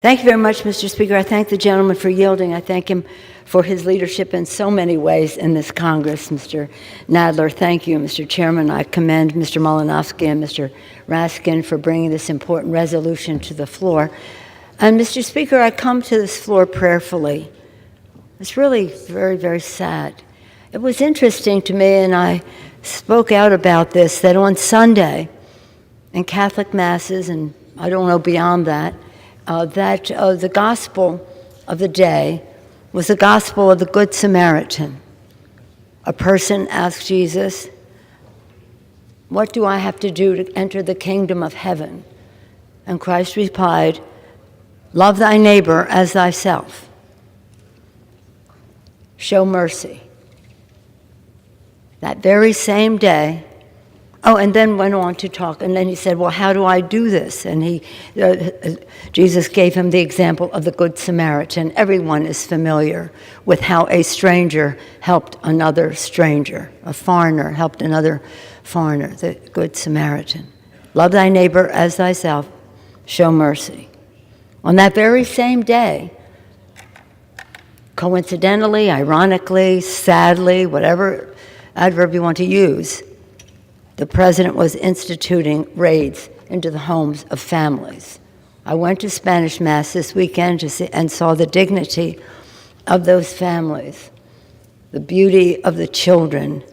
Thank you very much, Mr. Speaker. I thank the gentleman for yielding. I thank him for his leadership in so many ways in this Congress. Mr. Nadler, thank you. Mr. Chairman, I commend Mr. Malinowski and Mr. Raskin for bringing this important resolution to the floor. And Mr. Speaker, I come to this floor prayerfully. It's really very, very sad. It was interesting to me, and I spoke out about this, that on Sunday, in Catholic Masses, and I don't know beyond that, the gospel of the day was the gospel of the Good Samaritan. A person asked Jesus, "What do I have to do to enter the kingdom of heaven?" And Christ replied, "Love thy neighbor as thyself. Show mercy." That very same day, and then went on to talk, and then he said, "Well, how do I do this?" And Jesus gave him the example of the Good Samaritan. Everyone is familiar with how a stranger helped another stranger, a foreigner helped another foreigner, the Good Samaritan. Love thy neighbor as thyself, show mercy. On that very same day, coincidentally, ironically, sadly, whatever adverb you want to use, the president was instituting raids into the homes of families. I went to Spanish Mass this weekend and saw the dignity of those families, the beauty of the children,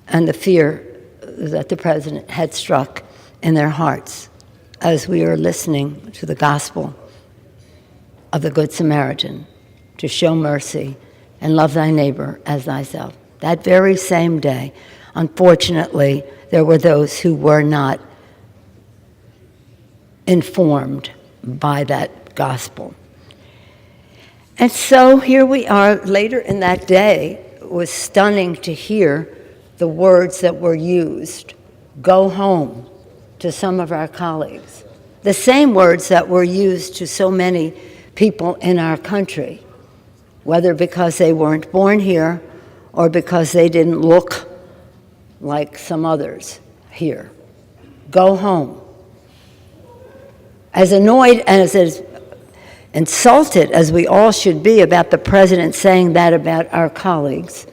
and the fear that the president had struck in their hearts as we were listening to the gospel of the Good Samaritan, to show mercy and love thy neighbor as thyself. That very same day, unfortunately, there were those who were not informed by that gospel. And so here we are later in that day. It was stunning to hear the words that were used, "Go home," to some of our colleagues. The same words that were used to so many people in our country, whether because they weren't born here or because they didn't look like some others here. Go home. As annoyed and as insulted as we all should be about the president saying that about our colleagues,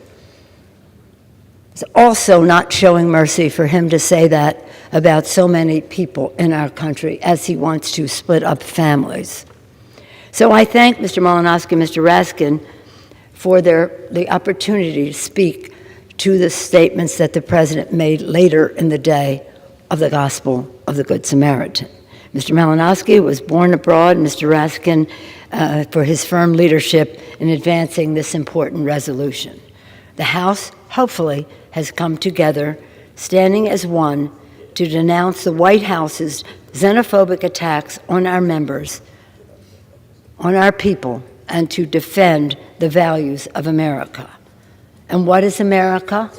it's also not showing mercy for him to say that about so many people in our country as he wants to split up families. So I thank Mr. Malinowski and Mr. Raskin for the opportunity to speak to the statements that the president made later in the day of the gospel of the Good Samaritan. Mr. Malinowski was born abroad, Mr. Raskin for his firm leadership in advancing this important resolution. The House, hopefully, has come together, standing as one, to denounce the White House's xenophobic attacks on our members, on our people, and to defend the values of America. And what is America?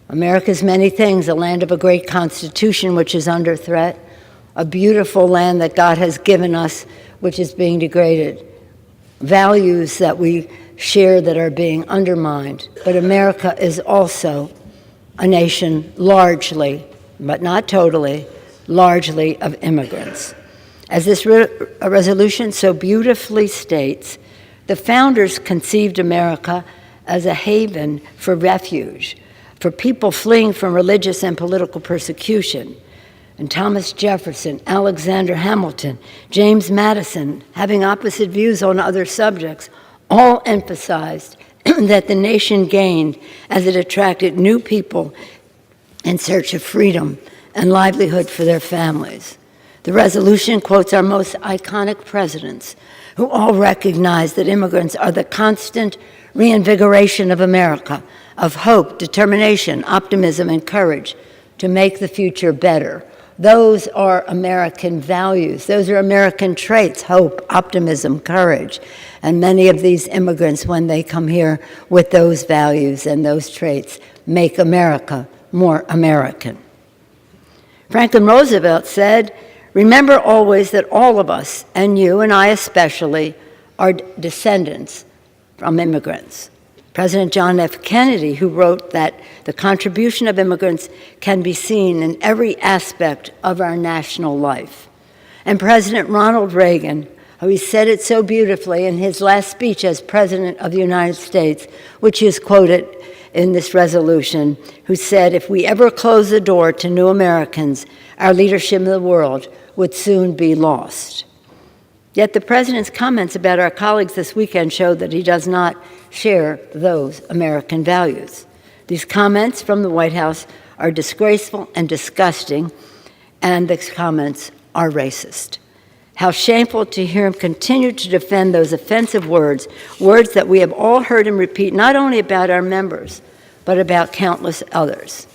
America is many things: a land of a great constitution which is under threat, a beautiful land that God has given us which is being degraded, values that we share that are being undermined. But America is also a nation largely, but not totally, largely of immigrants. As this resolution so beautifully states, the founders conceived America as a haven for refuge, for people fleeing from religious and political persecution. And Thomas Jefferson, Alexander Hamilton, James Madison, having opposite views on other subjects, all emphasized that the nation gained as it attracted new people in search of freedom and livelihood for their families. The resolution quotes our most iconic presidents, who all recognize that immigrants are the constant reinvigoration of America, of hope, determination, optimism, and courage to make the future better. Those are American values. Those are American traits: hope, optimism, courage. And many of these immigrants, when they come here with those values and those traits, make America more American. Franklin Roosevelt said, "Remember always that all of us, and you and I especially, are descendants from immigrants." President John F. Kennedy, who wrote that the contribution of immigrants can be seen in every aspect of our national life. And President Ronald Reagan, how he said it so beautifully in his last speech as President of the United States, which is quoted in this resolution, who said, "If we ever close the door to new Americans, our leadership in the world would soon be lost." Yet the President's comments about our colleagues this weekend showed that he does not share those American values. These comments from the White House are disgraceful and disgusting, and the comments are racist. How shameful to hear him continue to defend those offensive words, words that we have all heard him repeat not only about our members, but about countless others.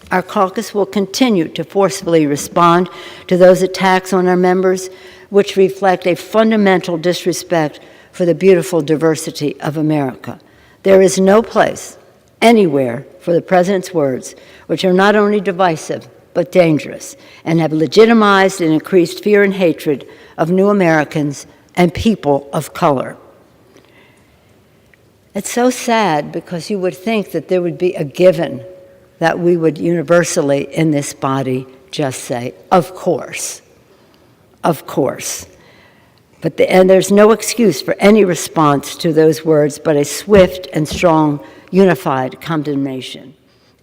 Our caucus will continue to forcefully respond to those attacks on our members, which reflect a fundamental disrespect for the beautiful diversity of America. There is no place anywhere for the President's words, which are not only divisive, but dangerous, and have legitimized and increased fear and hatred of new Americans and people of color. It's so sad because you would think that there would be a given that we would universally in this body just say, of course, of course. And there's no excuse for any response to those words but a swift and strong, unified condemnation.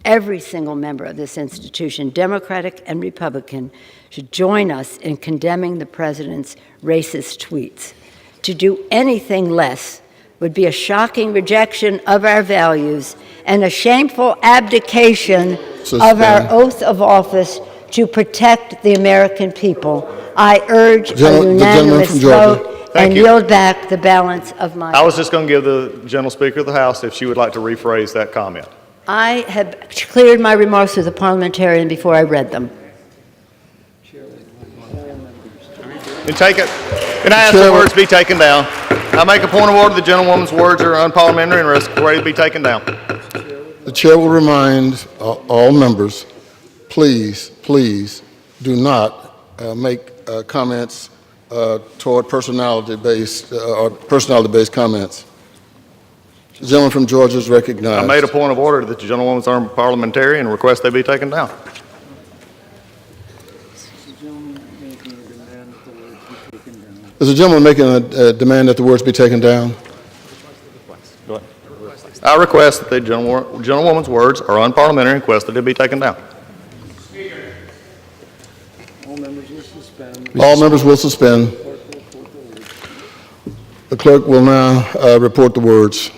Every single member of this institution, Democratic and Republican, should join us in condemning the President's racist tweets. To do anything less would be a shocking rejection of our values and a shameful abdication of our oath of office to protect the American people. I urge a unanimous vote and yield back the balance of my time. I was just going to give the General Speaker of the House if she would like to rephrase that comment. I have cleared my remarks with the parliamentarian before I read them. And take it. And I ask the words be taken down. I make a point of order. The gentlewoman's words are unparliamentary and are ready to be taken down. The chair will remind all members, please do not make comments toward personality-based comments. The gentleman from Georgia is recognized. I made a point of order that the gentlewoman's unparliamentary and request they be taken down. Is the gentleman making a demand that the words be taken down? Go ahead. I request that the gentlewoman's words are unparliamentary and request that they be taken down. All members will suspend. All members will suspend. The clerk will now report the words.